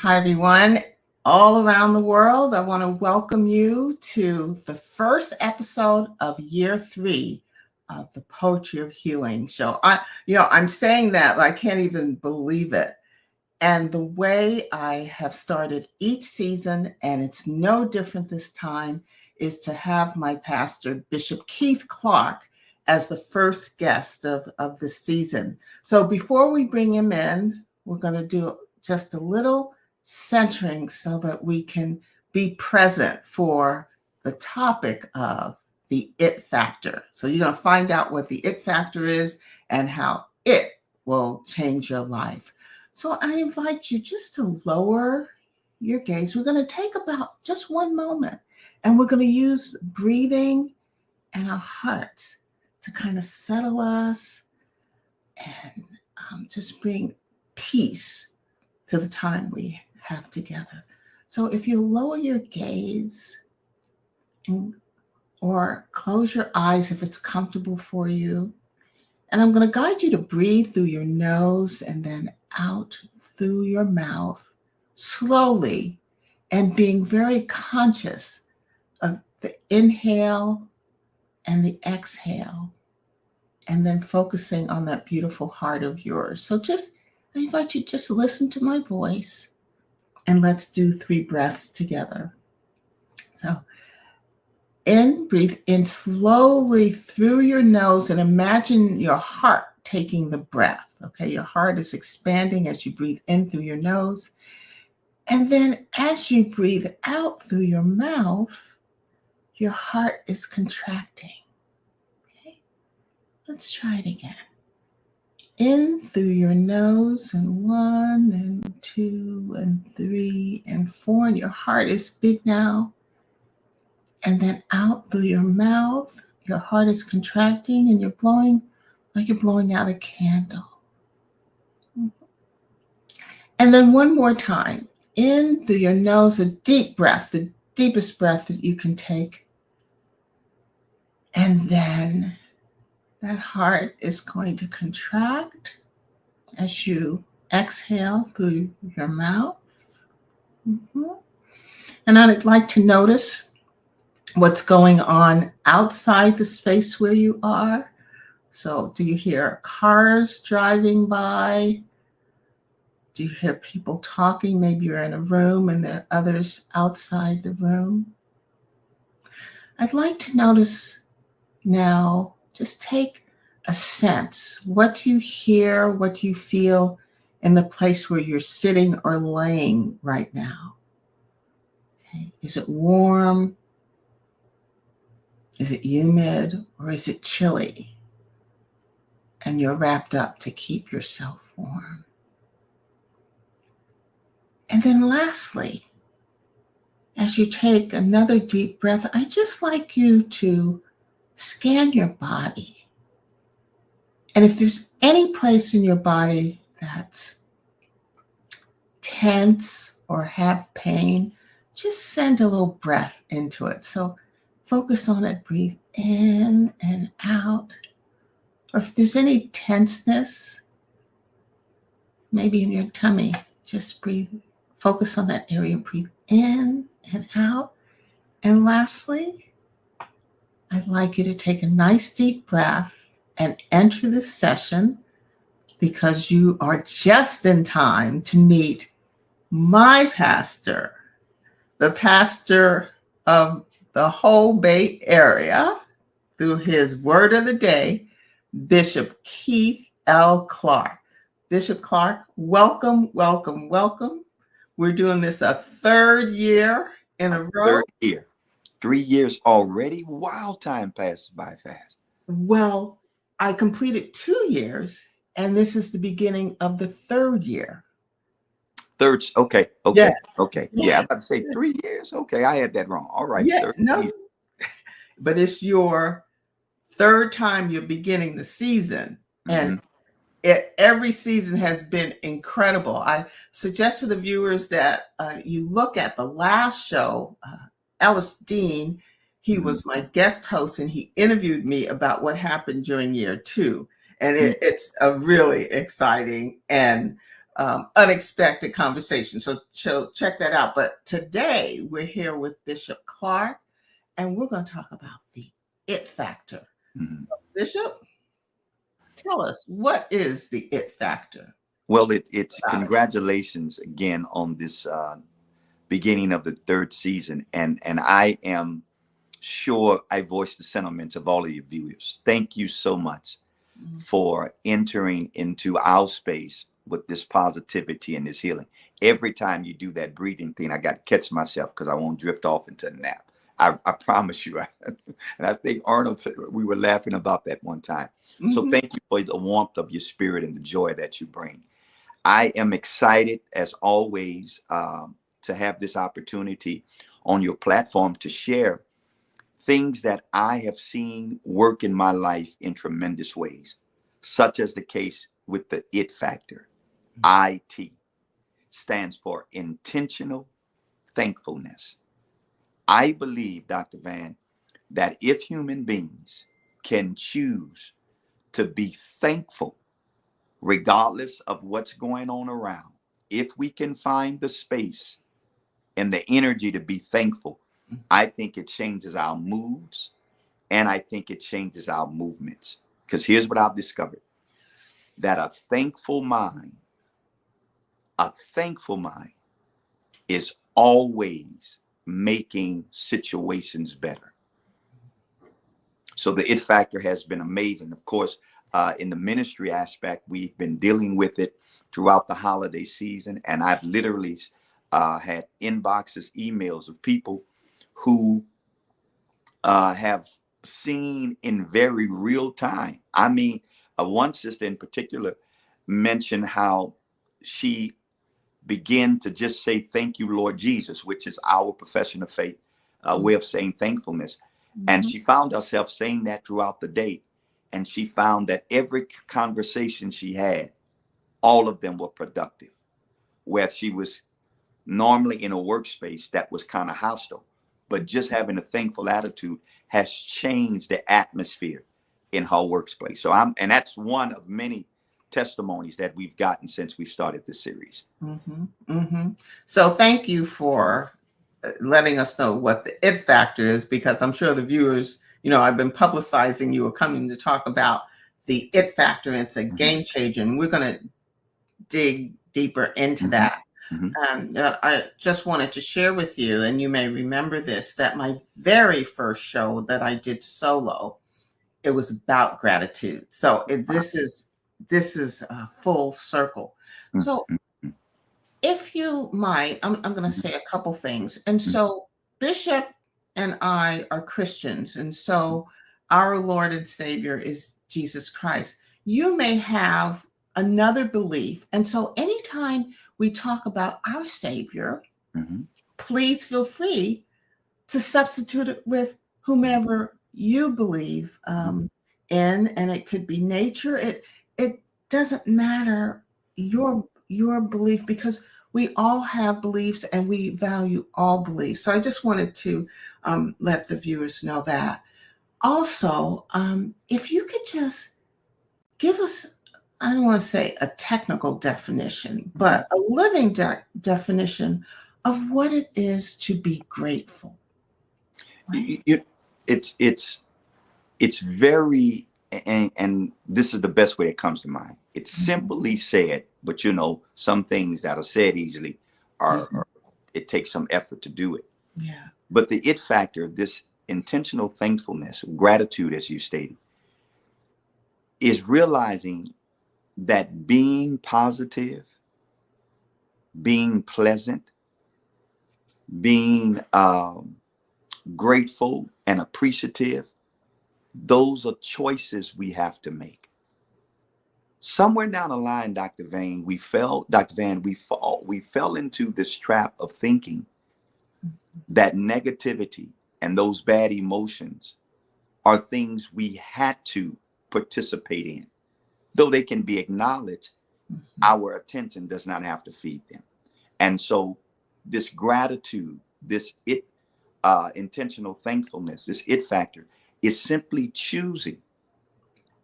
Hi, everyone, all around the world. I want to welcome you to the first episode of year 3 of the Poetry of Healing show. I'm saying that, but I can't even believe it. And the way I have started each season, and it's no different this time, is to have my pastor, Bishop Keith Clark, as the first guest of the season. So before we bring him in, we're going to do just a little centering so that we can be present for the topic of the it factor. So you're going to find out what the it factor is and how it will change your life. So I invite you just to lower your gaze. We're going to take about just one moment and we're going to use breathing and our hearts to kind of settle us and just bring peace to the time we have together. So if you lower your gaze or close your eyes if it's comfortable for you, and I'm going to guide you to breathe through your nose and then out through your mouth slowly, and being very conscious of the inhale and the exhale, and then focusing on that beautiful heart of yours. So I invite you just listen to my voice and let's do 3 breaths together. So breathe in slowly through your nose and imagine your heart taking the breath. Okay, your heart is expanding as you breathe in through your nose. And then as you breathe out through your mouth, your heart is contracting. Okay, let's try it again. In through your nose, and 1 and 2 and 3 and 4, and your heart is big now. And then out through your mouth, your heart is contracting and you're blowing like you're blowing out a candle. And then one more time, in through your nose, a deep breath, the deepest breath that you can take. And then that heart is going to contract as you exhale through your mouth. And I'd like to notice what's going on outside the space where you are. So do you hear cars driving by? Do you hear people talking? Maybe you're in a room and there are others outside the room. I'd like to notice now, just take a sense. What do you hear? What do you feel in the place where you're sitting or laying right now? Okay. Is it warm? Is it humid, or is it chilly? And you're wrapped up to keep yourself warm. And then lastly, as you take another deep breath, I'd just like you to scan your body. And if there's any place in your body that's tense or have pain, just send a little breath into it. So focus on it, breathe in and out. Or if there's any tenseness, maybe in your tummy, just breathe, focus on that area, breathe in and out. And lastly, I'd like you to take a nice deep breath and enter this session, because you are just in time to meet my pastor, the pastor of the whole Bay Area, through his word of the day, Bishop Keith L. Clark. Bishop Clark, welcome, welcome, welcome. We're doing this a 3rd year in a row. 3rd year. 3 years already. Wow, time passes by fast. Well, I completed 2 years, and this is the beginning of the 3rd year. Okay. Yeah. Yeah, I'm about to say 3 years. Okay, I had that wrong. All right. Yeah, no. But it's your 3rd time you're beginning the season. And every season has been incredible. I suggest to the viewers that you look at the last show. Ellis Dean, he was my guest host, and he interviewed me about what happened during year 2. And it's a really exciting and unexpected conversation. So check that out. But today we're here with Bishop Clark, and we're going to talk about the it factor. Mhm. Bishop, tell us, what is the it factor Well, it's about it? congratulations again on this beginning of the third season, and I am sure I voice the sentiments of all of your viewers. Thank you so much Mhm. for entering into our space with this positivity and this healing. Every time you do that breathing thing, I got to catch myself because I won't drift off into a nap. I promise you. And I think Arnold said we were laughing about that one time. So Mhm. thank you for the warmth of your spirit and the joy that you bring. I am excited as always to have this opportunity on your platform to share things that I have seen work in my life in tremendous ways, such as the case with the IT factor. IT stands for intentional thankfulness. I believe, Dr. Van, that if human beings can choose to be thankful, regardless of what's going on around, if we can find the space and the energy to be thankful, I think it changes our moods and I think it changes our movements. Because here's what I've discovered, that a thankful mind is always making situations better. So the it factor has been amazing. Of course, in the ministry aspect, we've been dealing with it throughout the holiday season. And I've literally had inboxes, emails of people who have seen in very real time. I mean, one sister in particular mentioned how she began to just say, "Thank you, Lord Jesus," which is our profession of faith, way of saying thankfulness. And Mhm. she found herself saying that throughout the day. And she found that every conversation she had, all of them were productive, where she was normally in a workspace that was kind of hostile, but just having a thankful attitude has changed the atmosphere in her workplace. And that's one of many testimonies that we've gotten since we started this series. Mhm. Mhm. So thank you for letting us know what the it factor is, because I'm sure the viewers, I've been publicizing you are coming to talk about the it factor. It's a Mhm, game changer, and we're going to dig deeper into mhm, that. mhm, I just wanted to share with you, and you may remember this, that my very first show that I did solo, it was about gratitude. So this is a full circle. mhm, So mhm, if you might, I'm going to mhm, say a couple things. And mhm, so Bishop and I are Christians, and so our Lord and Savior is Jesus Christ. You may have another belief, and so anytime we talk about our Savior, mhm, please feel free to substitute it with whomever you believe mhm, in, and it could be nature. It doesn't matter your belief, because we all have beliefs and we value all beliefs. So I just wanted to let the viewers know that. Also, if you could just give us, I don't want to say a technical definition, mhm. but a living definition of what it is to be grateful, right? It's it's very, and this is the best way it comes to mind. It's Mhm, simply said, but some things that are said easily mhm. are it takes some effort to do it. Yeah. But the it factor, this intentional thankfulness, gratitude, as you stated, is realizing that being positive, being pleasant, being grateful and appreciative, those are choices we have to make. Somewhere down the line, Dr. Van, we fell into this trap of thinking that negativity and those bad emotions are things we had to participate in. Though they can be acknowledged, Mhm, our attention does not have to feed them. And so this gratitude, this intentional thankfulness, this it factor is simply choosing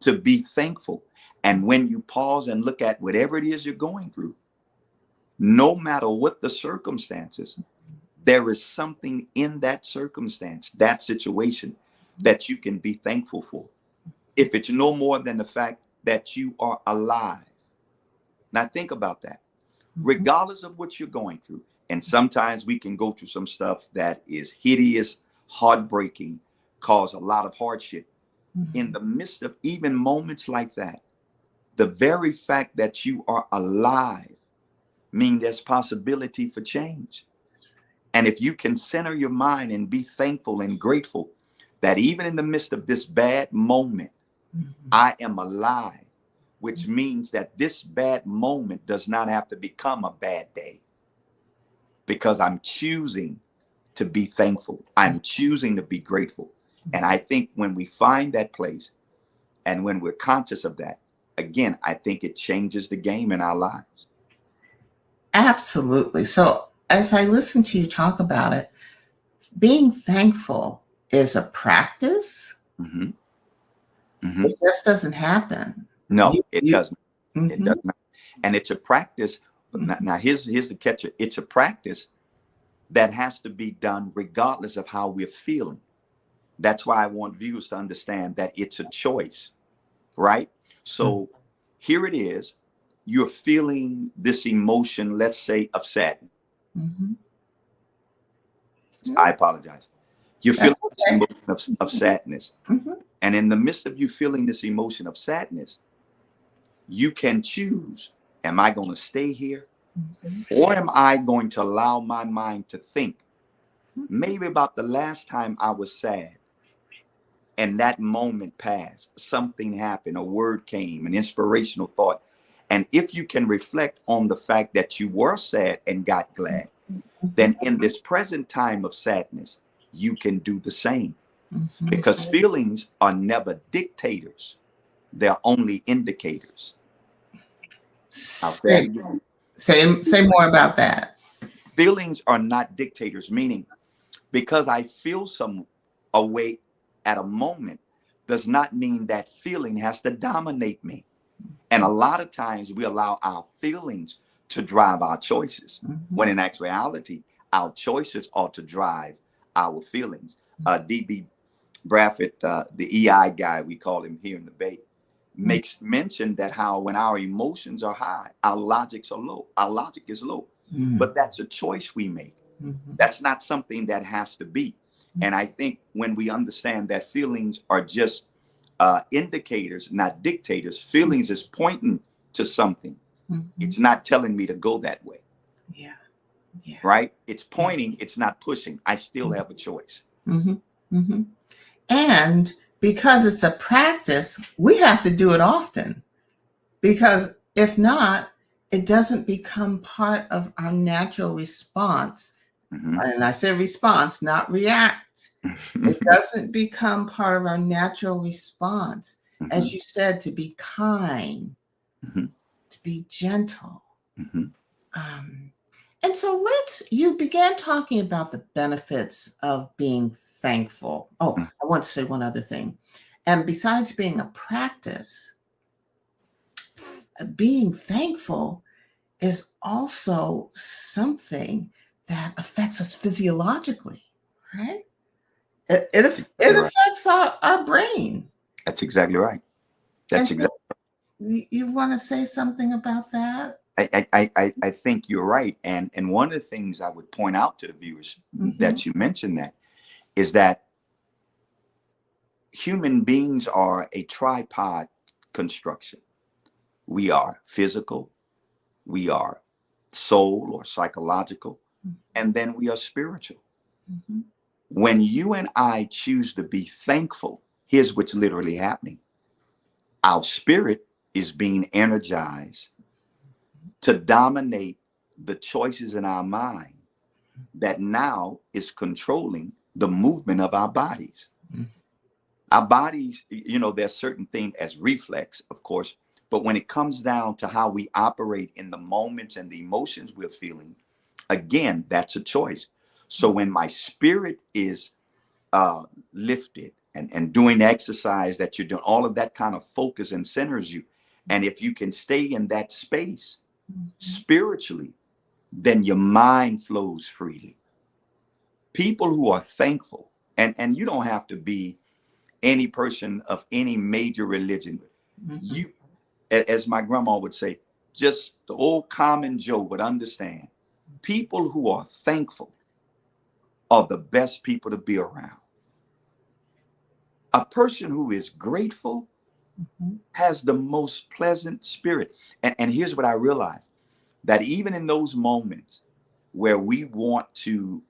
to be thankful. And when you pause and look at whatever it is you're going through, No matter what the circumstances, there is something in that circumstance, that situation, that you can be thankful for. If it's no more than the fact that you are alive. Now think about that. Regardless of what you're going through, and sometimes we can go through some stuff that is hideous, heartbreaking, cause a lot of hardship. In the midst of even moments like that, the very fact that you are alive means there's possibility for change. And if you can center your mind and be thankful and grateful that even in the midst of this bad moment, I am alive, which means that this bad moment does not have to become a bad day, because I'm choosing to be thankful. I'm choosing to be grateful. And I think when we find that place and when we're conscious of that, again, I think it changes the game in our lives. Absolutely. So as I listen to you talk about it, being thankful is a practice. Mm-hmm. It just doesn't happen. No, it doesn't. Mm-hmm. It does not. And it's a practice. Now, here's the catcher. It's a practice that has to be done regardless of how we're feeling. That's why I want viewers to understand that it's a choice, right? So here it is. You're feeling this emotion, let's say, of sadness. I apologize. You're feeling this emotion of sadness. And in the midst of you feeling this emotion of sadness, you can choose, am I going to stay here? Or am I going to allow my mind to think maybe about the last time I was sad and that moment passed, something happened, a word came, an inspirational thought. And if you can reflect on the fact that you were sad and got glad, then in this present time of sadness, you can do the same. Because feelings are never dictators. They're only indicators. I'll say it again. Say more about that. Feelings are not dictators, meaning because I feel some a way at a moment does not mean that feeling has to dominate me. And a lot of times we allow our feelings to drive our choices, when in actuality, our choices ought to drive our feelings. D.B. Bradford, the EI guy, we call him here in the Bay, makes mention that how when our emotions are high, our logics are low. Our logic is low. But that's a choice we make. That's not something that has to be. And I think when we understand that feelings are just indicators, not dictators, feelings is pointing to something. It's not telling me to go that way. Yeah. Right? It's pointing, it's not pushing. I still have a choice. And because it's a practice, we have to do it often, because if not, it doesn't become part of our natural response. And I say response, not react. It doesn't become part of our natural response, as you said, to be kind, to be gentle. And so you began talking about the benefits of being thankful. Oh, I want to say one other thing. And besides being a practice, being thankful is also something that affects us physiologically, right? It affects our brain. That's exactly right. That's exactly right. You want to say something about that? I think you're right. And one of the things I would point out to the viewers that you mentioned that is that human beings are a tripod construction. We are physical, we are soul or psychological, and then we are spiritual. When you and I choose to be thankful, here's what's literally happening. Our spirit is being energized to dominate the choices in our mind that now is controlling the movement of our bodies. Our bodies, there's certain things as reflex, of course, but when it comes down to how we operate in the moments and the emotions we're feeling, again, that's a choice. So when my spirit is lifted and doing the exercise that you're doing, all of that kind of focus and centers you. And if you can stay in that space spiritually, then your mind flows freely. People who are thankful, and you don't have to be any person of any major religion. Mm-hmm. You, as my grandma would say, just the old common Joe would understand. People who are thankful are the best people to be around. A person who is grateful Mm-hmm. has the most pleasant spirit. And here's what I realized, that even in those moments where we want to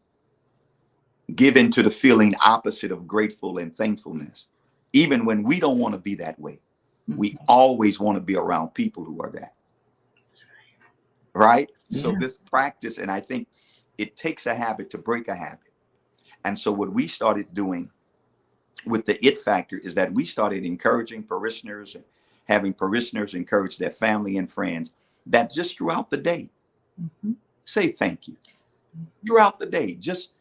give into the feeling opposite of grateful and thankfulness, even when we don't want to be that way, we Mm-hmm. always want to be around people who are that, right? So Yeah. this practice, and I think it takes a habit to break a habit. And so what we started doing with the it factor is that we started encouraging parishioners and having parishioners encourage their family and friends that just throughout the day, Mm-hmm. say thank you. Throughout the day, just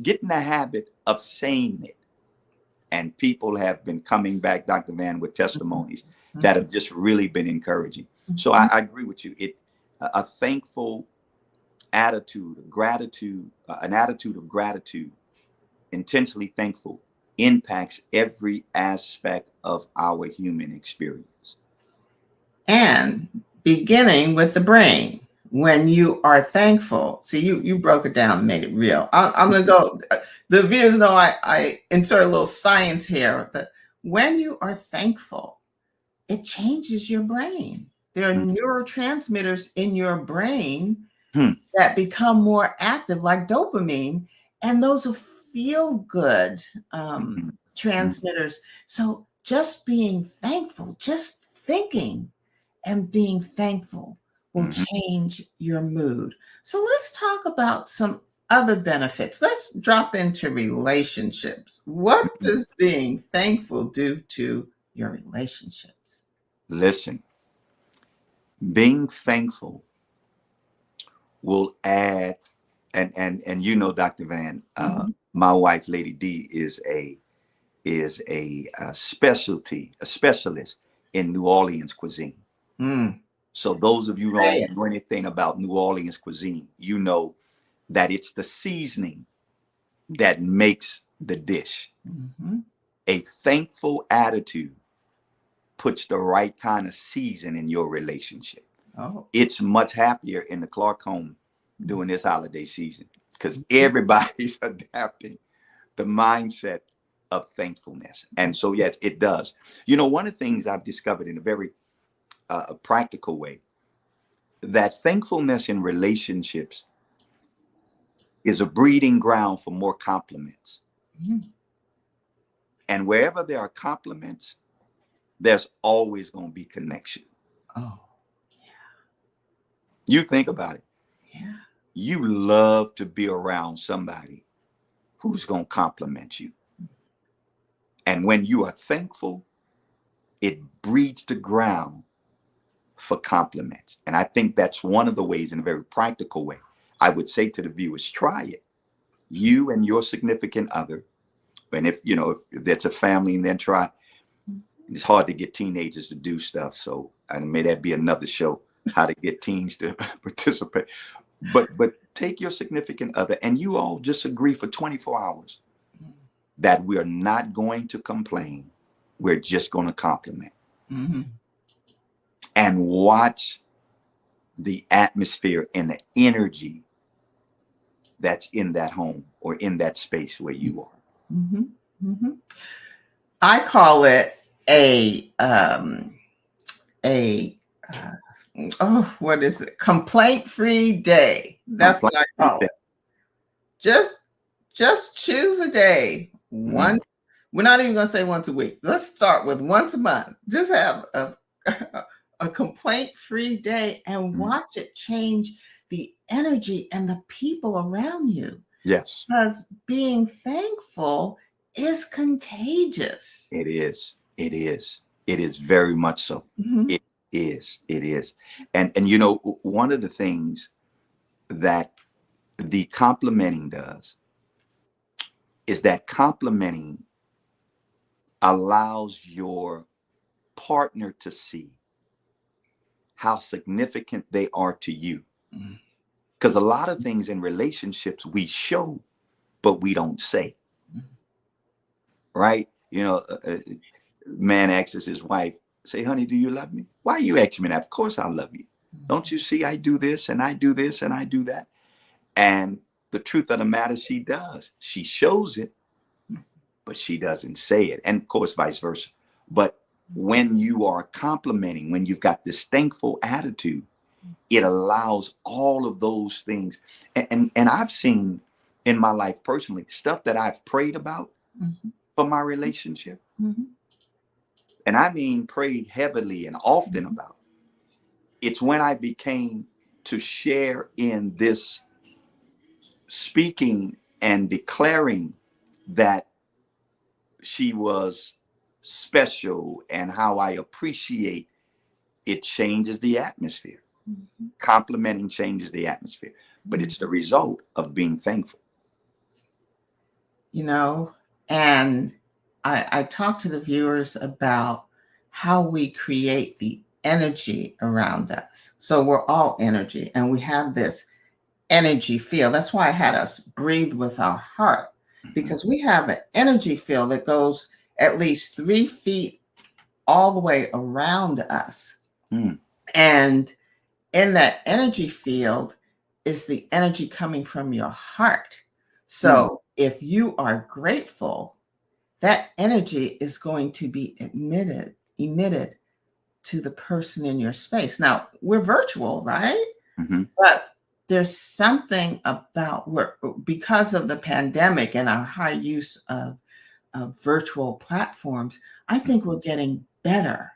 get in the habit of saying it. And people have been coming back, Dr. Van, with testimonies that have just really been encouraging. So Mm-hmm. I agree with you. A thankful attitude of gratitude, an attitude of gratitude, intentionally thankful, impacts every aspect of our human experience. And beginning with the brain. When you are thankful, see, you broke it down and made it real. I'm going to go, the viewers know I insert a little science here, that when you are thankful, it changes your brain. There are neurotransmitters in your brain Hmm. that become more active, like dopamine, and those are feel good transmitters. So just being thankful, just thinking and being thankful will Mhm. change your mood. So let's talk about some other benefits. Let's drop into relationships. What Mhm. does being thankful do to your relationships? Listen, being thankful will add, and you know, Dr. Van, Mhm. my wife, Lady D, a specialist in New Orleans cuisine. Mm, So those of you who say it. don't know anything about New Orleans cuisine, you know that it's the seasoning that makes the dish. Mhm. A thankful attitude puts the right kind of season in your relationship. Oh. It's much happier in the Clark home during this holiday season because Mhm. everybody's adapting the mindset of thankfulness. And so, yes, it does. You know, one of the things I've discovered in a very practical way, that thankfulness in relationships is a breeding ground for more compliments. Mhm. And wherever there are compliments, there's always going to be connection. Oh, You think about it. yeah. You love to be around somebody who's going to compliment you. And when you are thankful, it breeds the ground for compliments. And I think that's one of the ways, in a very practical way, I would say to the viewers, try it. You and your significant other. And if, you know, if that's a family, and then try, it's hard to get teenagers to do stuff. So, and may that be another show, how to get teens to participate. But take your significant other and you all just agree for 24 hours that we are not going to complain. We're just going to compliment Mm-hmm. and watch the atmosphere and the energy that's in that home or in that space where you are. Mm-hmm. Mm-hmm. I call it a what is it? Complaint free day. That's Complaint what I free call day. it. Just just choose a day. Mhm. Once we're not even gonna say once a week. Let's start with once a month. Just have a complaint free day and Mhm. watch it change the energy and the people around you. Yes, Because being thankful is contagious. it is. It is. It is very much so. Mhm. It is. It is. And you know, one of the things that the complimenting does is that complimenting allows your partner to see how significant they are to you. Mm. Because a lot of things in relationships we show, but we don't say, right? Man asks his wife, say, honey, do you love me? Why are you asking me that? Of course I love you. Don't you see I do this and I do this and I do that? And the truth of the matter, she does. She shows it, but she doesn't say it. And of course, vice versa. But when you are complimenting, when you've got this thankful attitude, it allows all of those things. And I've seen in my life personally stuff that I've prayed about for my relationship. And I mean prayed heavily and often about. It's when I became to share in this speaking and declaring that she was special and how I appreciate it, changes the atmosphere. Complimenting changes the atmosphere, but it's the result of being thankful. And I talk to the viewers about how we create the energy around us. So we're all energy, and we have this energy field. That's why I had us breathe with our heart, because we have an energy field that goes at least 3 feet all the way around us. And in that energy field is the energy coming from your heart. So if you are grateful, that energy is going to be emitted to the person in your space. Now, we're virtual, right? But there's something about because of the pandemic and our high use of virtual platforms, I think we're getting better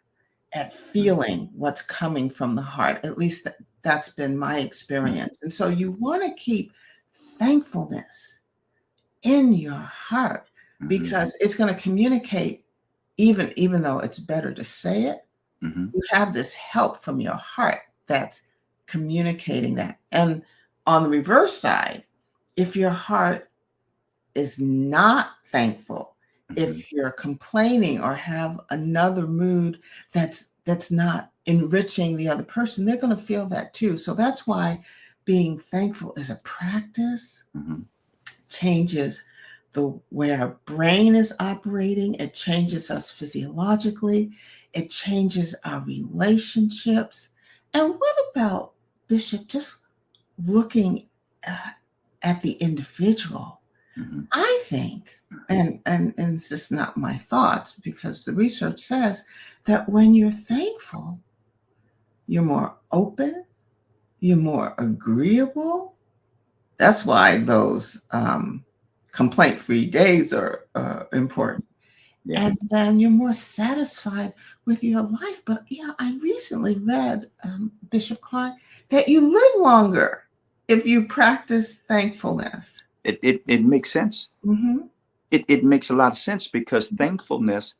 at feeling what's coming from the heart. At least that's been my experience. And so you want to keep thankfulness in your heart, because it's going to communicate, even though it's better to say it. You have this help from your heart that's communicating that. And on the reverse side, if your heart is not thankful, if you're complaining or have another mood that's not enriching the other person, they're going to feel that too. So that's why being thankful is a practice. Changes the way our brain is operating. It changes us physiologically. It changes our relationships. And what about, Bishop, just looking at the individual? I think, and it's just not my thoughts, because the research says that when you're thankful, you're more open, you're more agreeable. That's why those complaint-free days are important. And then you're more satisfied with your life. But I recently read, Bishop Clark, that you live longer if you practice thankfulness. It makes sense. It makes a lot of sense, because thankfulness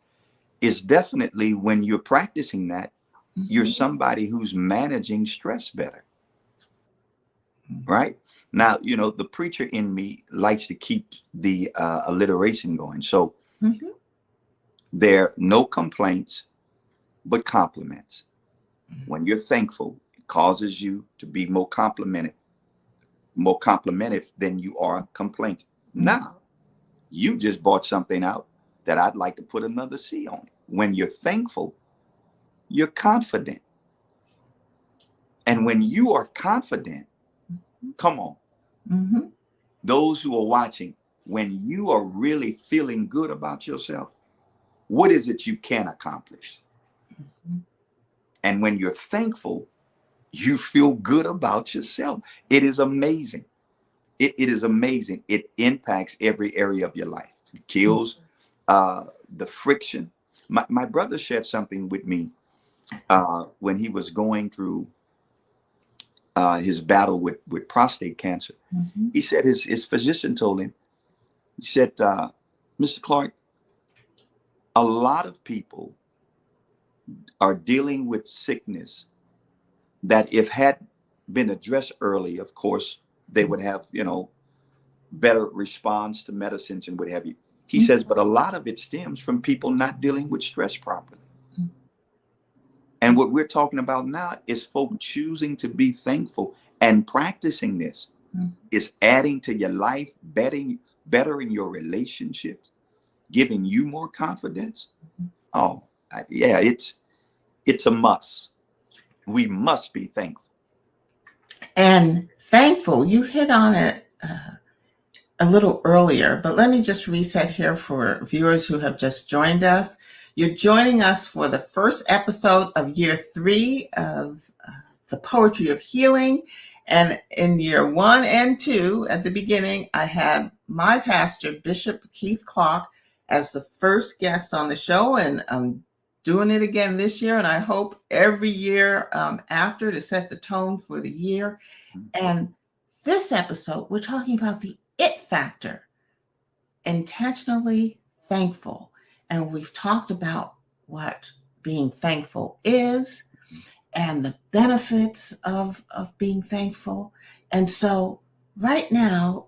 is definitely, when you're practicing that, you're somebody who's managing stress better. Right? Now, the preacher in me likes to keep the alliteration going. So there are no complaints, but compliments. When you're thankful, it causes you to be more complimented, more complimentive than you are complaining. Now, you just brought something out that I'd like to put another C on it. When you're thankful, you're confident. And when you are confident, come on, those who are watching, when you are really feeling good about yourself, what is it you can accomplish? And when you're thankful, you feel good about yourself. It is amazing. It is amazing. It impacts every area of your life. It kills the friction. My brother shared something with me when he was going through his battle with prostate cancer. He said his physician told him, he said, Mr. Clark, a lot of people are dealing with sickness that, if had been addressed early, of course, they would have, better response to medicines and what have you. He says, but a lot of it stems from people not dealing with stress properly. And what we're talking about now is folk choosing to be thankful And practicing this Mhm. is adding to your life, bettering your relationships, giving you more confidence. Oh, yeah, it's a must. We must be thankful. And thankful, you hit on it a little earlier, but let me just reset here for viewers who have just joined us. You're joining us for the first episode of year 3 of the Poetry of Healing. And in year 1 and 2, at the beginning, I had my pastor, Bishop Keith Clark, as the first guest on the show. And I'm doing it again this year. And I hope every year after, to set the tone for the year. And this episode, we're talking about the it factor, intentionally thankful. And we've talked about what being thankful is and the benefits of being thankful. And so, right now,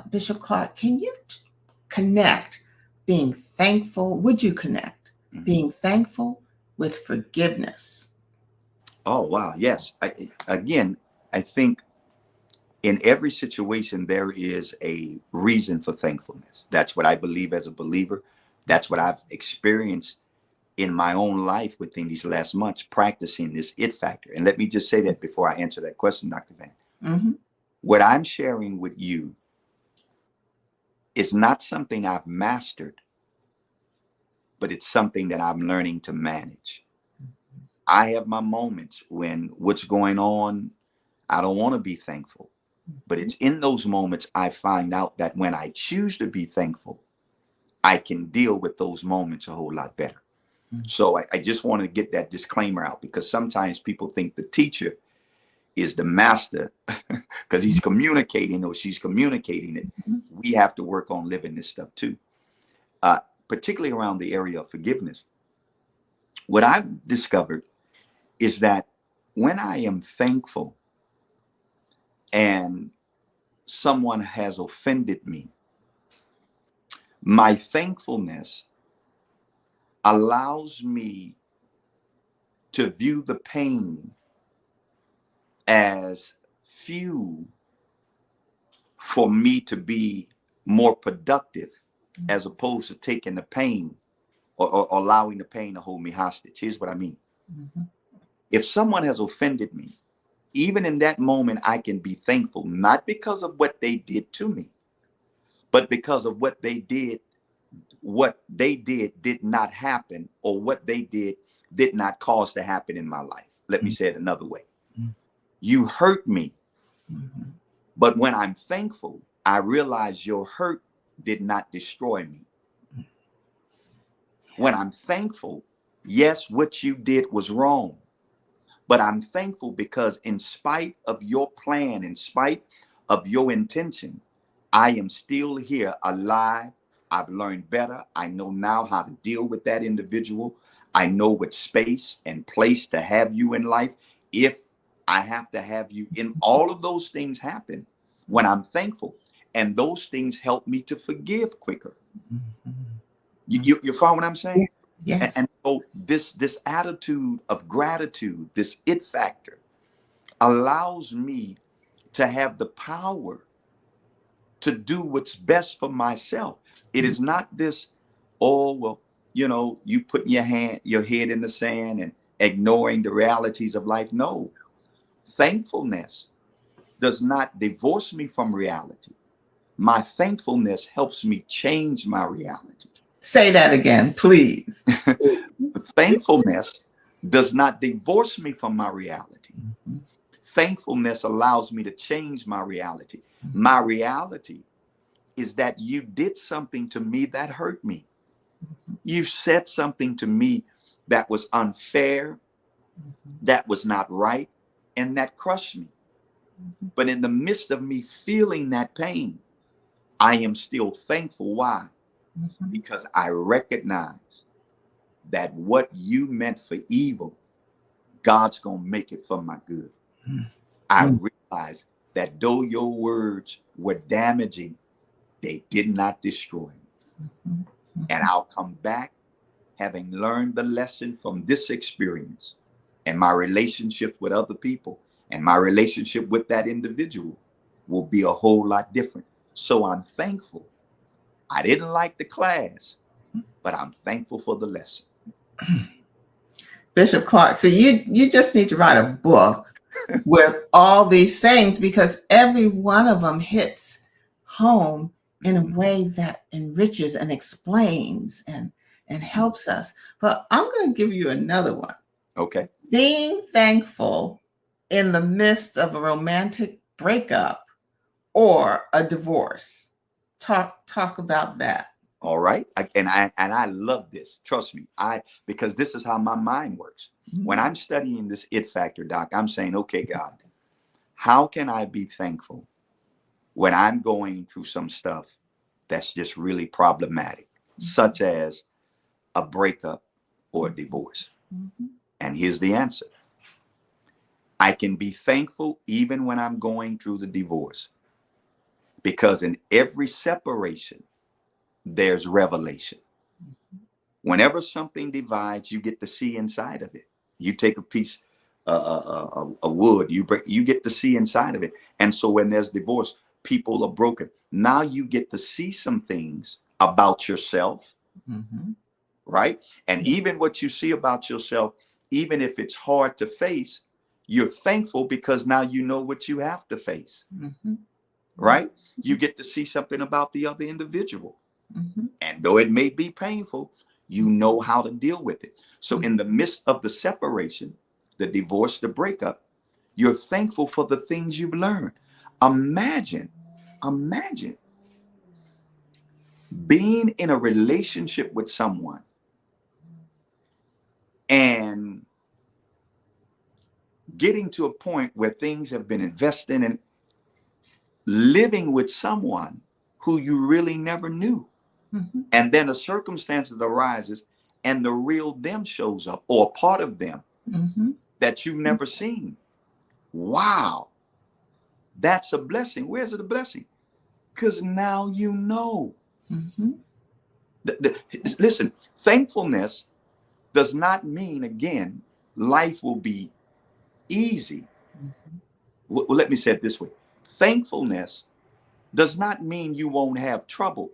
Bishop Clark, can you connect being thankful? Would you connect being thankful with forgiveness? Oh, wow. Yes. Again, I think in every situation, there is a reason for thankfulness. That's what I believe as a believer. That's what I've experienced in my own life within these last months, practicing this it factor. And let me just say that before I answer that question, Dr. Van. Mm-hmm. What I'm sharing with you is not something I've mastered, but it's something that I'm learning to manage. I have my moments when what's going on, I don't want to be thankful. But it's in those moments I find out that when I choose to be thankful, I can deal with those moments a whole lot better. So I just want to get that disclaimer out, because sometimes people think the teacher is the master because he's communicating or she's communicating it. We have to work on living this stuff too, particularly around the area of forgiveness. What I've discovered is that when I am thankful and someone has offended me, my thankfulness allows me to view the pain as fuel for me to be more productive, as opposed to taking the pain or allowing the pain to hold me hostage. Here's what I mean. Mm-hmm. If someone has offended me, even in that moment, I can be thankful, not because of what they did to me, but because of what they did. What they did not happen, or what they did not cause to happen in my life. Let me say it another way. You hurt me, Mm-hmm. but when I'm thankful, I realize your hurt did not destroy me. When I'm thankful, yes, what you did was wrong, but I'm thankful because in spite of your plan, in spite of your intention, I am still here alive. I've learned better. I know now how to deal with that individual. I know what space and place to have you in life. If I have to have you in, all of those things happen when I'm thankful. And those things help me to forgive quicker. You follow what I'm saying? Yes. And so this attitude of gratitude, this it factor, allows me to have the power to do what's best for myself. It is not this, oh, well, you putting your head in the sand and ignoring the realities of life. No, thankfulness does not divorce me from reality. My thankfulness helps me change my reality. Say that again, please. Thankfulness does not divorce me from my reality. Thankfulness allows me to change my reality. My reality is that you did something to me that hurt me. You said something to me that was unfair, that was not right, and that crushed me. But in the midst of me feeling that pain, I am still thankful. Why? Because I recognize that what you meant for evil, God's going to make it for my good. I realize that though your words were damaging, they did not destroy me. And I'll come back having learned the lesson from this experience and my relationships with other people. And my relationship with that individual will be a whole lot different. So I'm thankful. I didn't like the class, but I'm thankful for the lesson. Bishop Clark, so you just need to write a book with all these sayings, because every one of them hits home in a way that enriches and explains and helps us. But I'm going to give you another one. Okay. Being thankful in the midst of a romantic breakup or a divorce. Talk about that. All right. And I love this. Trust me. Because this is how my mind works. When I'm studying this it factor, Doc, I'm saying, okay, God, how can I be thankful when I'm going through some stuff that's just really problematic, such as a breakup or a divorce? And here's the answer. I can be thankful even when I'm going through the divorce, because in every separation, there's revelation. Whenever something divides, you get to see inside of it. You take a piece of wood, you get to see inside of it. And so when there's divorce, people are broken. Now you get to see some things about yourself, right? And even what you see about yourself, even if it's hard to face, you're thankful because now you know what you have to face, right? You get to see something about the other individual. And though it may be painful, you know how to deal with it. So in the midst of the separation, the divorce, the breakup, you're thankful for the things you've learned. Imagine being in a relationship with someone and getting to a point where things have been invested in, living with someone who you really never knew. And then a circumstance arises and the real them shows up, or a part of them that you've never seen. Wow. That's a blessing. Where's it a blessing? Because now you know. Listen, thankfulness does not mean, again, life will be easy. Well, let me say it this way. Thankfulness does not mean you won't have trouble,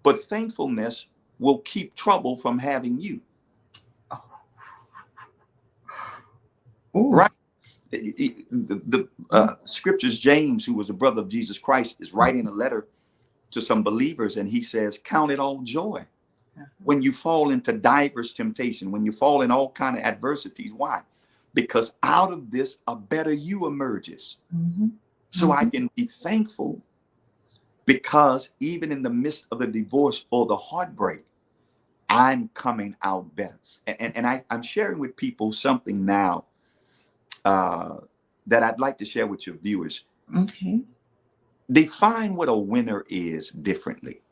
but thankfulness will keep trouble from having you. Right? The scriptures, James, who was a brother of Jesus Christ, is writing a letter to some believers, and he says, count it all joy when you fall into diverse temptation, when you fall in all kind of adversities. Why? Because out of this a better you emerges. So I can be thankful because even in the midst of the divorce or the heartbreak, I'm coming out better. And I'm sharing with people something now that I'd like to share with your viewers. Okay. Define what a winner is differently.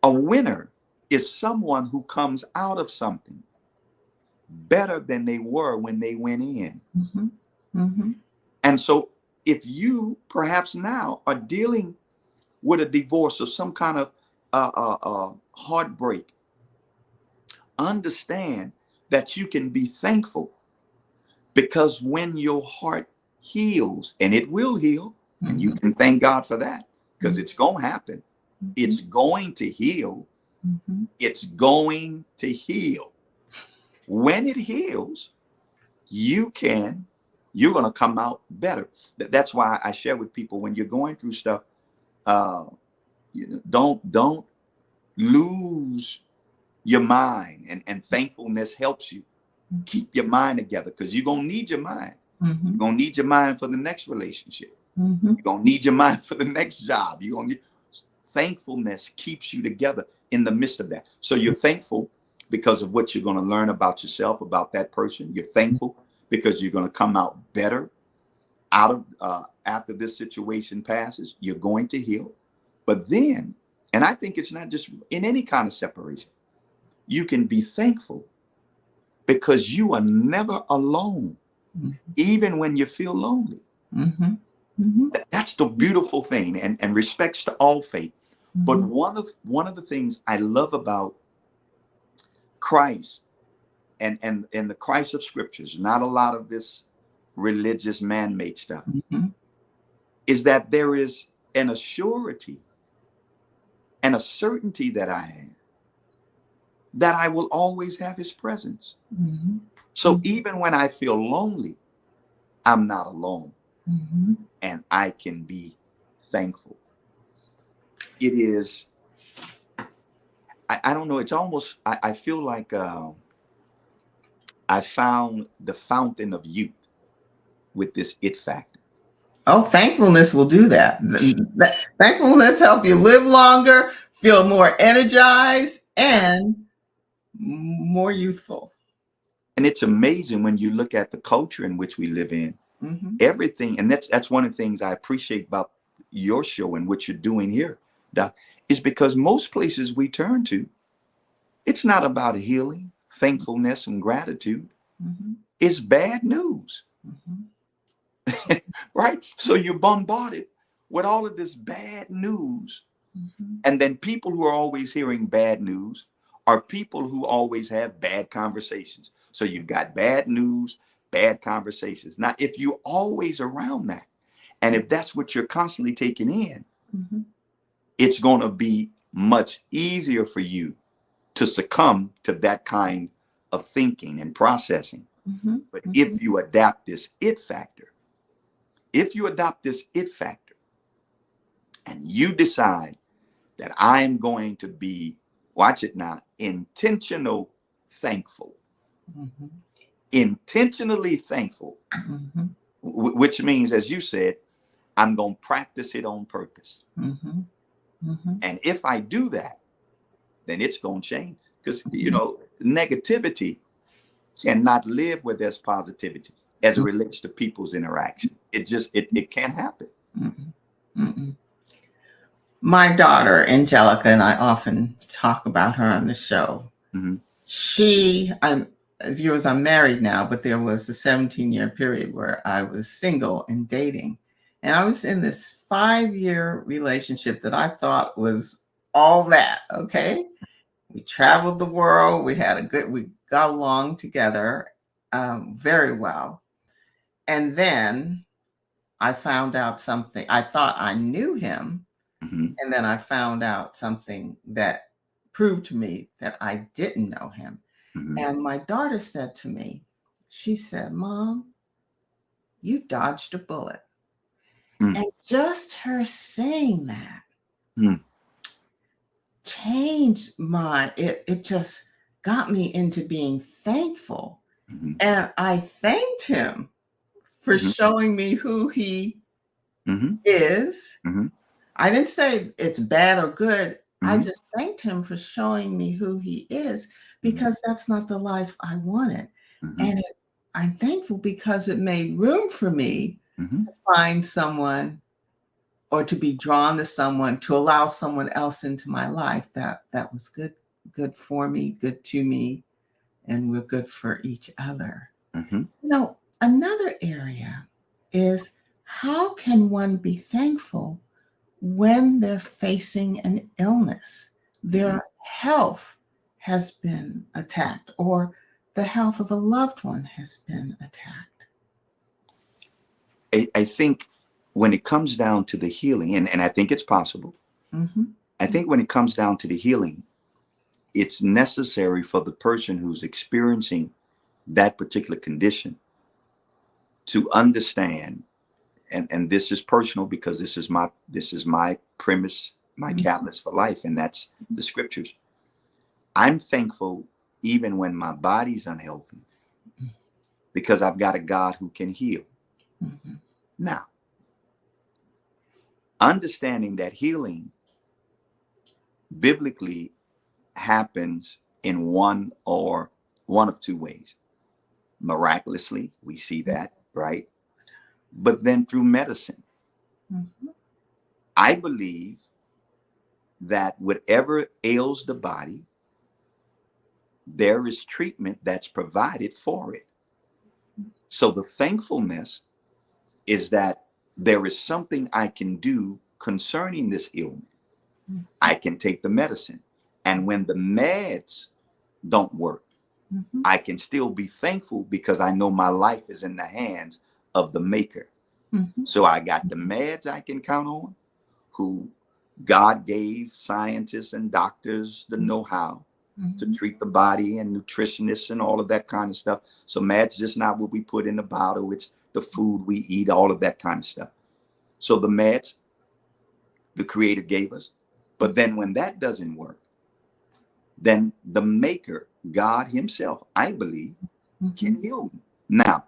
A winner is someone who comes out of something better than they were when they went in. And so if you perhaps now are dealing with a divorce or some kind of heartbreak, understand that you can be thankful, because when your heart heals, and it will heal, and you can thank God for that, because it's going to happen. It's going to heal. It's going to heal. When it heals, you're going to come out better. That's why I share with people, when you're going through stuff, don't lose your mind, and thankfulness helps you keep your mind together, because you're going to need your mind. You're going to need your mind for the next relationship. You're going to need your mind for the next job. You're going to need thankfulness keeps you together in the midst of that. So you're thankful because of what you're going to learn about yourself, about that person. You're thankful because you're going to come out better out of after this situation passes. You're going to heal. But then, and I think it's not just in any kind of separation, you can be thankful because you are never alone, even when you feel lonely. That's the beautiful thing, and respects to all faith. But one of the things I love about Christ and the Christ of scriptures, not a lot of this religious man-made stuff, Mhm. is that there is an assurity and a certainty that I have that I will always have his presence. Mhm. So even when I feel lonely, I'm not alone, Mhm. and I can be thankful. It is, I don't know, it's almost, I feel like I found the fountain of youth with this it factor. Oh, thankfulness will do that. Thankfulness help you live longer, feel more energized, and more youthful. And it's amazing when you look at the culture in which we live in, Mhm. everything, and that's one of the things I appreciate about your show and what you're doing here, Doc, is because most places we turn to, it's not about healing, thankfulness, and gratitude. Mhm. It's bad news, Mhm. right? So you're bombarded with all of this bad news. Mhm. And then people who are always hearing bad news are people who always have bad conversations. So you've got bad news, bad conversations. Now, if you're always around that, and if that's what you're constantly taking in, Mhm. it's going to be much easier for you to succumb to that kind of thinking and processing. Mhm. But Mhm. if you adapt this it factor, if you adopt this it factor and you decide that I'm going to be, watch it now, intentional thankful, Mhm. intentionally thankful, Mhm. which means, as you said, I'm going to practice it on purpose. Mhm. Mhm. And if I do that, then it's going to change. Because, Mhm. negativity cannot live where there's positivity as it relates to people's interaction. It can't happen. Mhm. Mhm. My daughter, Angelica, and I often talk about her on the show. Mm-hmm. I'm viewers, I'm married now, but there was a 17-year period where I was single and dating. And I was in this 5-year relationship that I thought was all that. Okay. We traveled the world. We got along together very well. And then I found out something. I thought I knew him. Mm-hmm. And then I found out something that proved to me that I didn't know him. Mm-hmm. And my daughter said to me, she said, Mom, you dodged a bullet. Mm-hmm. And just her saying that Mm-hmm. it just got me into being thankful. Mm-hmm. And I thanked him for Mm-hmm. showing me who he Mm-hmm. is. Mm-hmm. I didn't say it's bad or good. I Mm-hmm. just thanked him for showing me who he is because that's not the life I wanted. Mm-hmm. And I'm thankful because it made room for me Mm-hmm. to find someone or to be drawn to someone, to allow someone else into my life that was good for me, good to me, and we're good for each other. Mm-hmm. Another area is how can one be thankful when they're facing an illness, Mm-hmm. their health has been attacked, or the health of a loved one has been attacked? I think when it comes down to the healing, and I think it's possible, Mm-hmm. I think when it comes down to the healing, it's necessary for the person who's experiencing that particular condition to understand, and this is personal because this is my premise, my catalyst for life, and that's the scriptures. I'm thankful even when my body's unhealthy because I've got a God who can heal. Mm-hmm. Now, understanding that healing biblically happens in one of two ways. Miraculously, we see that, right? But then through medicine. Mm-hmm. I believe that whatever ails the body, there is treatment that's provided for it. So the thankfulness is that there is something I can do concerning this ailment. I can take the medicine. And when the meds don't work, Mhm. I can still be thankful because I know my life is in the hands of the maker. Mhm. So I got the meds I can count on, who God gave scientists and doctors the know-how to Mhm. treat the body, and nutritionists and all of that kind of stuff. So meds just not what we put in the bottle, it's the food we eat, all of that kind of stuff. So the meds the creator gave us. But then when that doesn't work, then the maker, God himself, I believe, can Mhm. heal me. Now,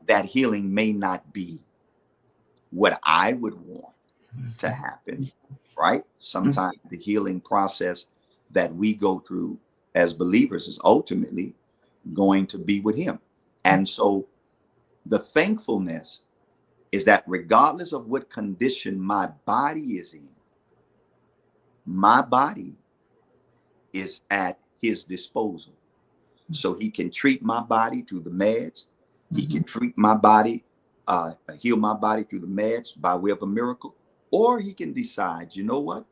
that healing may not be what I would want to happen, right? Mhm. Sometimes the healing process that we go through as believers is ultimately going to be with him. And so the thankfulness is that regardless of what condition my body is in, my body is at his disposal. So he can treat my body through the meds. He Mhm. can treat my body, heal my body through the meds by way of a miracle. Or he can decide, you know what?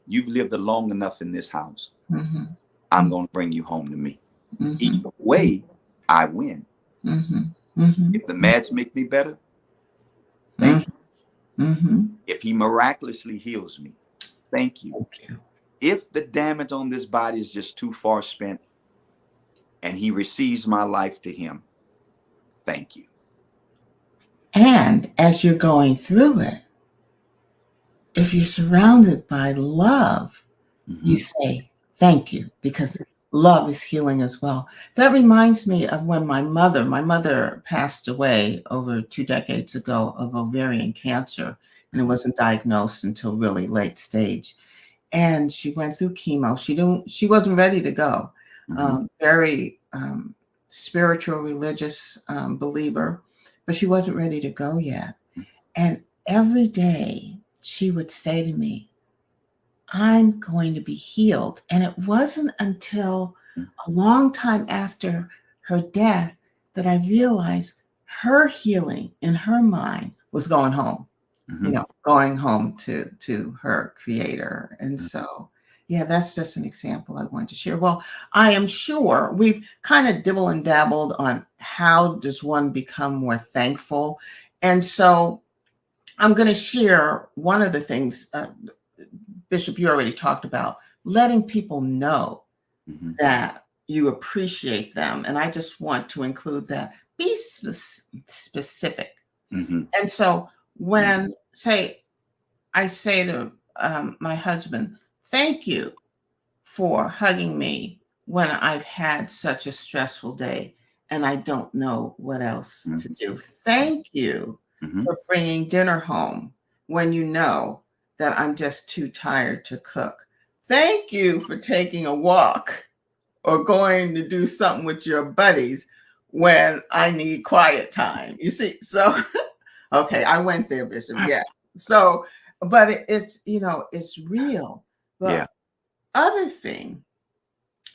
You've lived long enough in this house. Mhm. I'm going to bring you home to me. Mhm. Either way, I win. Mhm. Mhm. If the meds make me better, thank Mhm. you. Mhm. If he miraculously heals me, thank you. Thank you. If the damage on this body is just too far spent and he receives my life to him, thank you. And as you're going through it, if you're surrounded by love, you Mm-hmm. say thank you because love is healing as well. That reminds me of when my mother passed away over 2 decades ago of ovarian cancer, and it Mm-hmm. wasn't diagnosed until really late stage. And she went through chemo. She wasn't ready to go. Mm-hmm. Very spiritual, religious believer, but she wasn't ready to go yet. And every day she would say to me, I'm going to be healed. And it wasn't until a long time after her death that I realized her healing in her mind was going home, Mm-hmm. going home to her creator. And so, yeah, that's just an example I wanted to share. Well, I am sure we've kind of dibble and dabbled on how does one become more thankful. And so I'm going to share one of the things, Bishop, you already talked about letting people know Mm-hmm. that you appreciate them. And I just want to include that. Be specific. Mm-hmm. And so when, say, I say to my husband, thank you for hugging me when I've had such a stressful day and I don't know what else to do. Thank you Mm-hmm. for bringing dinner home when you know that I'm just too tired to cook. Thank you for taking a walk or going to do something with your buddies when I need quiet time. You see, so okay, I went there, Bishop. Yeah. So, but it's it's real. Yeah. The other thing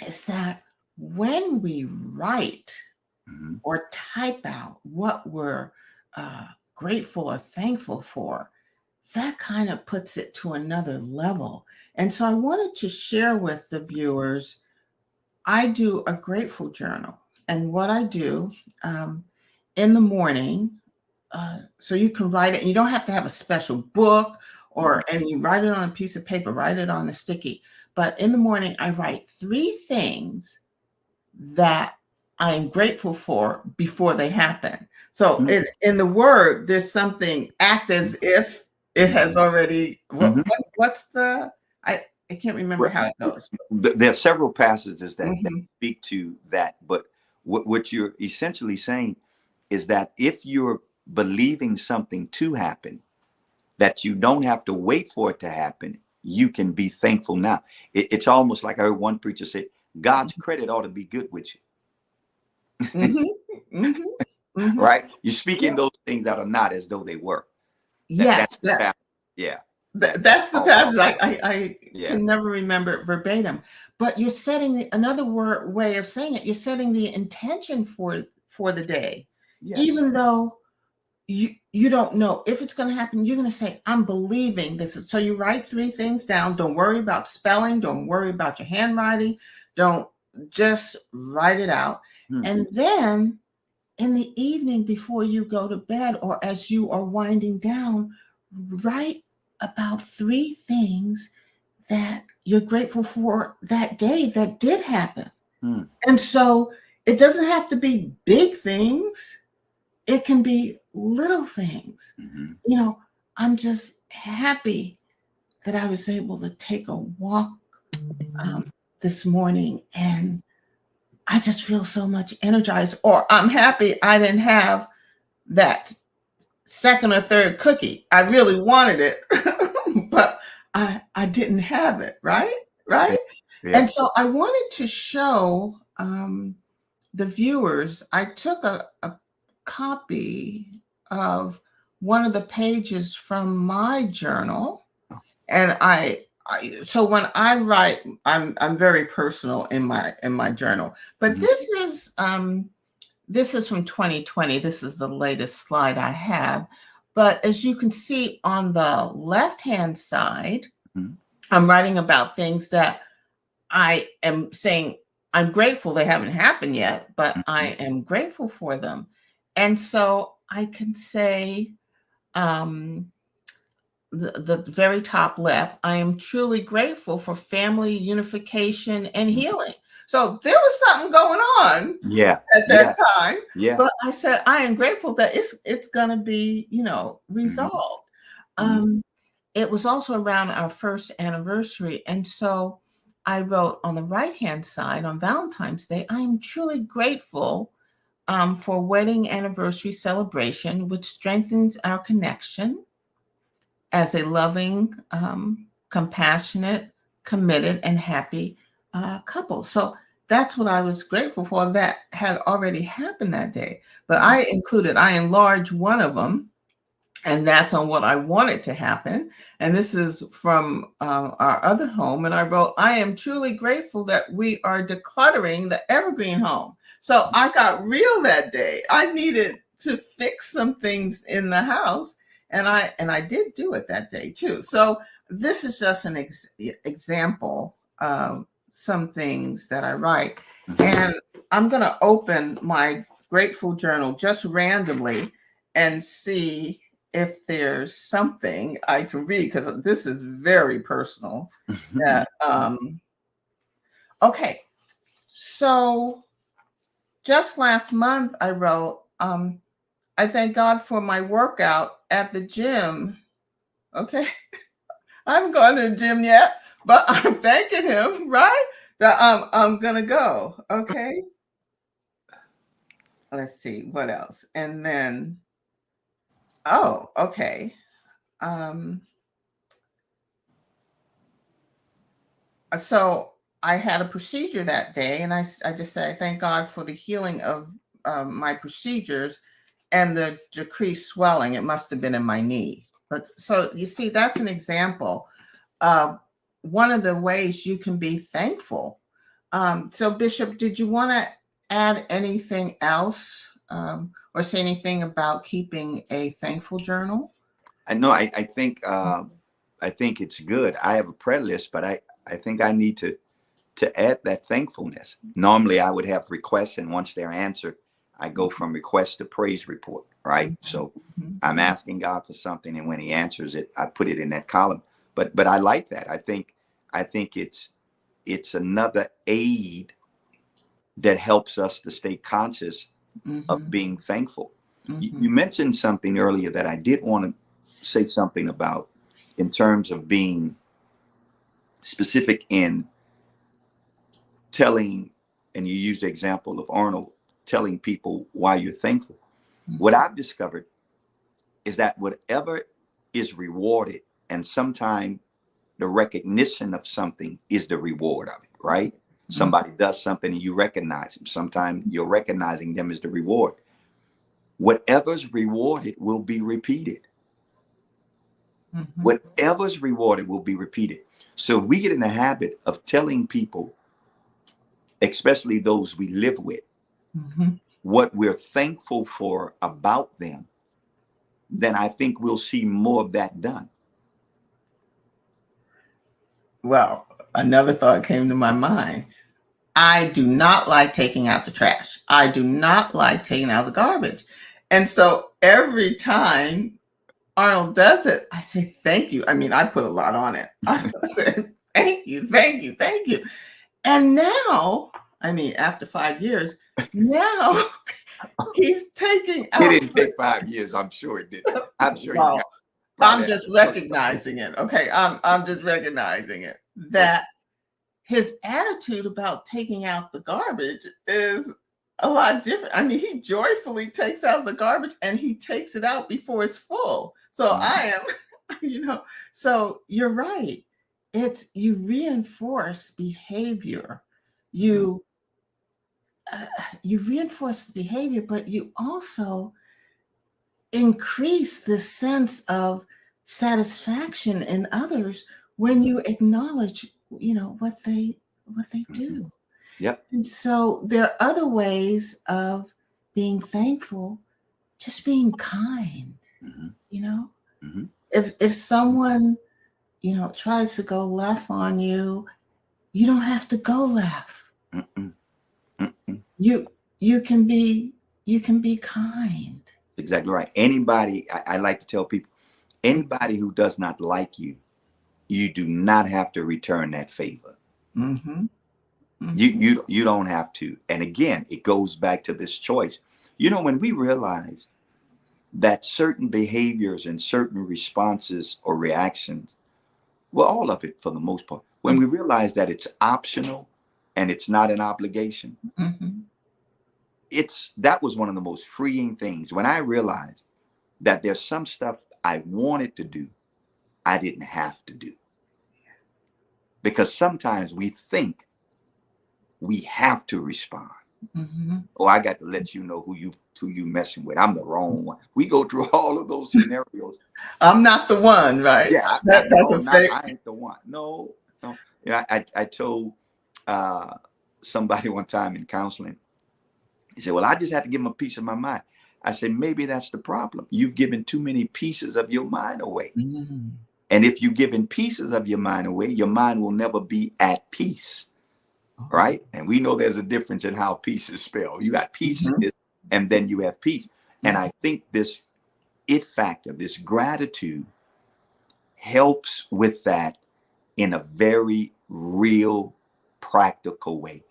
is that when we write Mm-hmm. or type out what we're uh, grateful or thankful for, that kind of puts it to another level. And so I wanted to share with the viewers, I do a grateful journal. And what I do in the morning, so you can write it, and you don't have to have a special book and you write it on a piece of paper, write it on a sticky. But in the morning, I write 3 things that I am grateful for before they happen. So Mm-hmm. in the word, there's something act as if it has already. Mm-hmm. What's the? I can't remember Well, how it goes. there are several passages that Mhm. speak to that, but what you're essentially saying is that if you're believing something to happen, that you don't have to wait for it to happen, you can be thankful now. It's almost like I heard one preacher say, God's credit ought to be good with you, Mhm. Mhm. Mhm. right? You're speaking Yeah. those things that are not as though they were. That's Yes, the fact. Yeah. that's the Oh, passage. I yeah. can never remember it verbatim, but you're setting another way of saying it. You're setting the intention for the day, Yes. even though you don't know if it's going to happen. You're going to say, "I'm believing this." So you write 3 things down. Don't worry about spelling. Don't worry about your handwriting. Don't. just write it out. Hmm. And then in the evening before you go to bed or as you are winding down, write about 3 things that you're grateful for that day that did happen. Hmm. And so it doesn't have to be big things, it can be little things. Hmm. You know, I'm just happy that I was able to take a walk um, this morning, and I just feel so much energized. Or I'm happy I didn't have that second or third cookie. I really wanted it, but I didn't have it, right? Yeah. Right? Yeah. And so I wanted to show the viewers, I took a copy of one of the pages from my journal, and so when I write, I'm very personal in my journal. But Mhm. this is from 2020. This is the latest slide I have. But as you can see on the left hand side, Mhm. I'm writing about things that I am saying I'm grateful they haven't happened yet, but I Mhm. am grateful for them. And so I can say, um, the very top left, I am truly grateful for family unification and Mhm. healing. So there was something going on Yeah. at Yeah. that time, Yeah. but I said I am grateful that it's going to be, Mhm. resolved. Mhm. Um, it was also around our first anniversary, and so I wrote on the right hand side on Valentine's Day, I am truly grateful for wedding anniversary celebration, which strengthens our connection as a loving, compassionate, committed, and happy couple. So that's what I was grateful for. That had already happened that day. But Mhm. I enlarged one of them, and that's on what I wanted to happen. And this is from our other home. And I wrote, I am truly grateful that we are decluttering the evergreen home. So I got real that day. I needed to fix some things in the house. And I did do it that day too. So this is just an example of some things that I write. Mhm. And I'm going to open my grateful journal just randomly and see if there's something I can read, because this is very personal. Mhm. That okay, so just last month I wrote, I thank God for my workout at the gym. Okay, I haven't gone to the gym yet, but I'm thanking him, right? That I'm gonna go. Okay, let's see what else, and then oh, okay. Um, so I had a procedure that day, and I just said, I thank God for the healing of my procedures and the decreased swelling. It must have been in my knee. But so you see, that's an example of one of the ways you can be thankful. So, Bishop, did you want to add anything else or say anything about keeping a thankful journal? I know. I think it's good. I have a prayer list, but I think I need to add that thankfulness. Normally, I would have requests, and once they're answered, I go from request to praise report. Right. So Mhm. I'm asking God for something, and when He answers it, I put it in that column. But I like that. I think it's another aid that helps us to stay conscious of Mhm. being thankful. You Mhm. mentioned something earlier that I did want to say something about in terms of being specific in telling, and you used the example of Arnold telling people why you're thankful. What Mhm. I've discovered is that whatever is rewarded, and sometimes the recognition of something is the reward of it, right? Mhm. Somebody does something and you recognize them. Sometimes you're recognizing them as the reward. Whatever's rewarded will be repeated. Mhm. Whatever's rewarded will be repeated. So we get in the habit of telling people, especially those we live with, Mhm. what we're thankful for about them, then I think we'll see more of that done. Well, another thought came to my mind. I do not like taking out the trash. I do not like taking out the garbage. And so every time Arnold does it, I say, thank you. I mean, I put a lot on it. I say, thank you, thank you, thank you. And now, I mean, after 5 years, now he's taking It out didn't take 5 years. I'm sure it did. I'm sure you got well, probably I'm had just to brush up. recognizing it. Okay. I'm just recognizing it. Okay. That his attitude about taking out the garbage is a lot different. I mean, he joyfully takes out the garbage and he takes it out before it's full. So Mhm. I am, so you're right. It's you reinforce behavior. Mhm. You uh, you reinforce the behavior, but you also increase the sense of satisfaction in others when you acknowledge, what they Mhm. do. Yep. And so there are other ways of being thankful, just being kind, Mhm. you know? Mhm. If someone, tries to go left on you, you don't have to go left. Mm-mm. Mm-mm. You you can be kind. Exactly right. Anybody, I like to tell people, anybody who does not like you, you do not have to return that favor. Mm-hmm. You Mm-hmm. you you don't have to. And again, it goes back to this choice. When we realize that certain behaviors and certain responses or reactions, well, all of it for the most part, when we realize that it's optional and it's not an obligation, Mm-hmm. that was one of the most freeing things when I realized that there's some stuff I wanted to do, I didn't have to do. Because sometimes we think we have to respond. Mm-hmm. Oh, I got to let you know who you messing with. I'm the wrong one. We go through all of those scenarios. I'm not the one, right? Yeah, That's no, a not favorite. I ain't the one. No, no. Yeah, I told uh, somebody one time in counseling. He said, "Well, I just had to give him a piece of my mind." I said, "Maybe that's the problem. You've given too many pieces of your mind away. Mm-hmm. And if you've given pieces of your mind away, your mind will never be at peace." Oh. Right? And we know there's a difference in how peace is spelled. You got Mm-hmm. pieces and then you have peace. And I think this it factor, this gratitude helps with that in a very real, practical way.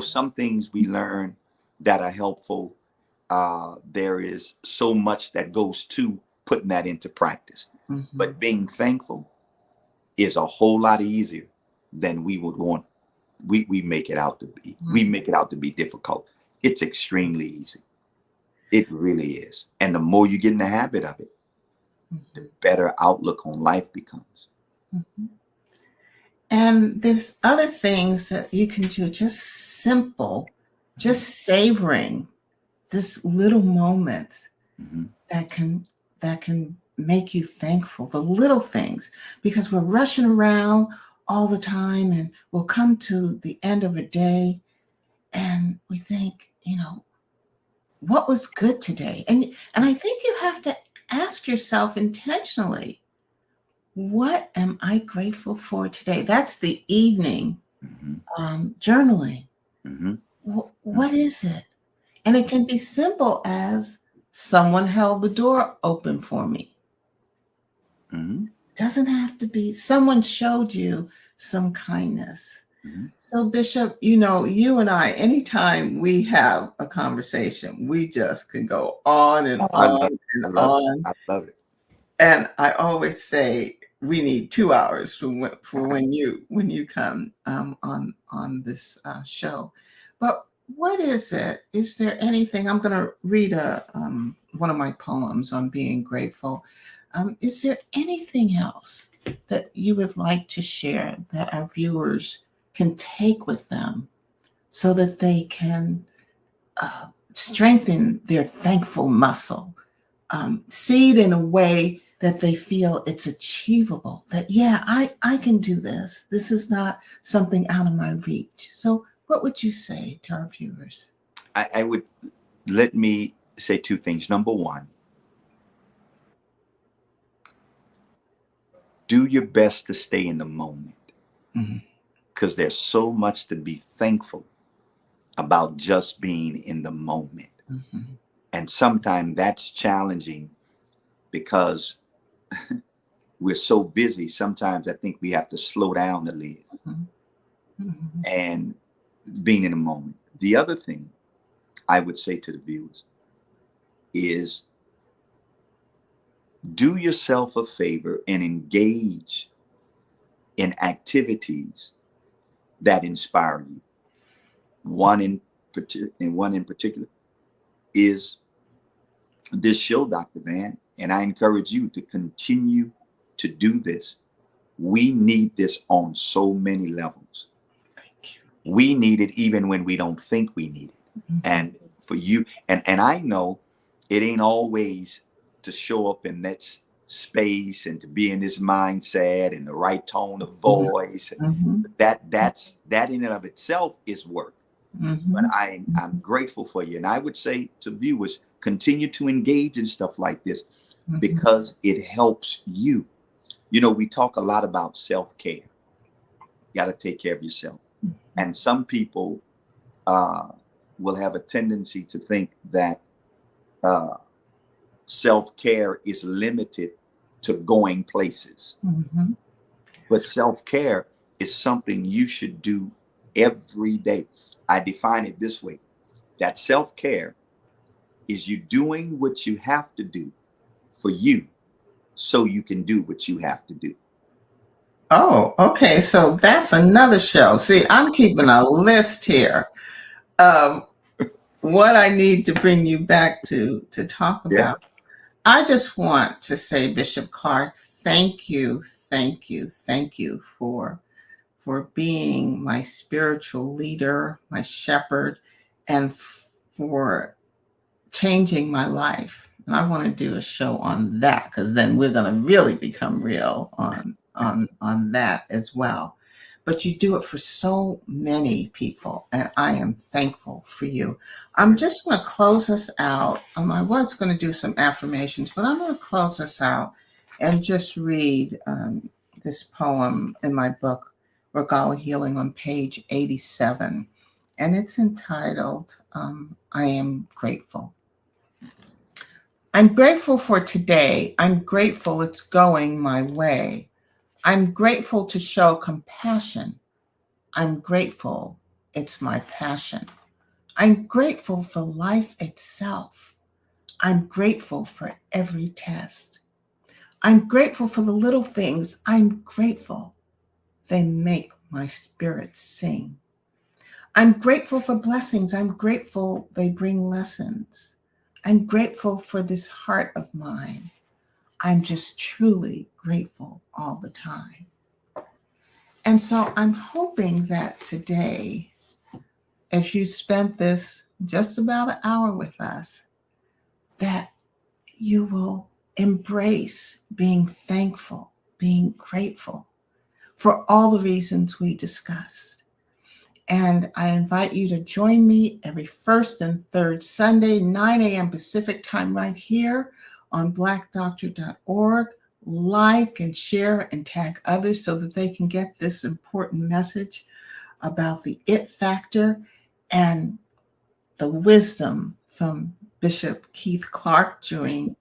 Some things we learn that are helpful. There is so much that goes to putting that into practice. Mm-hmm. But being thankful is a whole lot easier than we would want. We make it out to be. We Mm-hmm. make it out to be difficult. It's extremely easy. It really is. And the more you get in the habit of it, the better outlook on life becomes. Mm-hmm. And there's other things that you can do, just simple, Mhm. just savoring this little moments Mhm. that can make you thankful, the little things, because we're rushing around all the time and we'll come to the end of a day and we think, what was good today? And I think you have to ask yourself intentionally, what am I grateful for today? That's the evening Mhm. journaling. Mhm. What is it? And it can be simple as someone held the door open for me. Mhm. Doesn't have to be someone showed you some kindness. Mhm. So, Bishop, you and I, anytime we have a conversation, we just can go on and Oh, on and I love it. on. I love it. And I always say we need 2 hours for when you come on this show. But what is it? Is there anything? I'm going to read one of my poems on being grateful. Is there anything else that you would like to share that our viewers can take with them so that they can strengthen their thankful muscle? See it in a way that they feel it's achievable, that yeah, I can do this, this is not something out of my reach. So what would you say to our viewers? I would let me say two things. Number one, do your best to stay in the moment Mhm. because there's so much to be thankful about just being in the moment. Mm-hmm. And sometimes that's challenging because we're so busy. Sometimes I think we have to slow down to live Mm-hmm. and being in the moment. The other thing I would say to the viewers is do yourself a favor and engage in activities that inspire you. One in particular is this show, Dr. Van, and I encourage you to continue to do this. We need this on so many levels. Thank you. We need it even when we don't think we need it. Mm-hmm. And for you, and I know it ain't always to show up in that space and to be in this mindset and the right tone of voice. Mm-hmm. That in and of itself is work. But Mm-hmm. I'm grateful for you. And I would say to viewers, continue to engage in stuff like this Mm-hmm. because it helps you. You know, we talk a lot about self-care. You got to take care of yourself. And some people uh, will have a tendency to think that uh, self-care is limited to going places. Mm-hmm. But self-care is something you should do every day. I define it this way, that self-care is you doing what you have to do for you so you can do what you have to do. Oh, okay. So that's another show. See, I'm keeping a list here of what I need to bring you back to talk Yeah. about. I just want to say, Bishop Clark, thank you, thank you, thank you for being my spiritual leader, my shepherd, and for changing my life. And I want to do a show on that because then we're going to really become real on that as well. But you do it for so many people, and I am thankful for you. I'm just going to close us out. I was going to do some affirmations, but I'm going to close us out and just read this poem in my book, Regala Healing, on page 87. And it's entitled, I Am Grateful. I'm grateful for today. I'm grateful it's going my way. I'm grateful to show compassion. I'm grateful it's my passion. I'm grateful for life itself. I'm grateful for every test. I'm grateful for the little things. I'm grateful they make my spirit sing. I'm grateful for blessings. I'm grateful they bring lessons. I'm grateful for this heart of mine. I'm just truly grateful all the time. And so I'm hoping that today, as you spent this just about an hour with us, that you will embrace being thankful, being grateful for all the reasons we discussed. And I invite you to join me every first and third Sunday, 9 a.m. Pacific time, right here on blackdoctor.org. Like and share and tag others so that they can get this important message about the it factor and the wisdom from Bishop Keith Clark during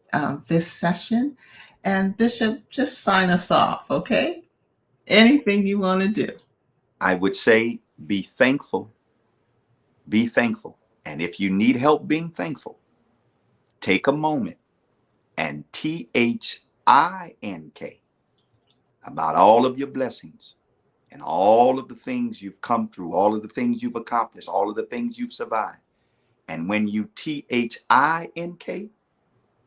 this session. And Bishop, just sign us off, okay? Anything you want to do. I would say be thankful. Be thankful. And if you need help being thankful, take a moment and THINK about all of your blessings and all of the things you've come through, all of the things you've accomplished, all of the things you've survived. And when you THINK,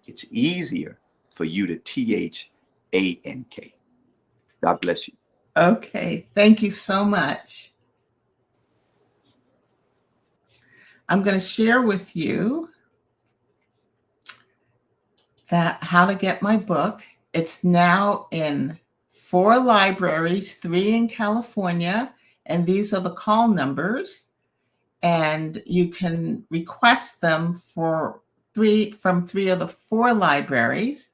it's easier for you to THANK. God bless you. Okay, thank you so much. I'm going to share with you that how to get my book. It's now in 4 libraries, 3 in California, and these are the call numbers. And you can request them from 3 of the 4 libraries.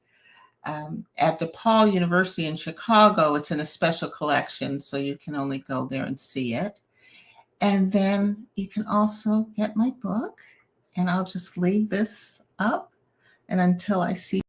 At DePaul University in Chicago, it's in a special collection, so you can only go there and see it. And then you can also get my book, and I'll just leave this up. And until I see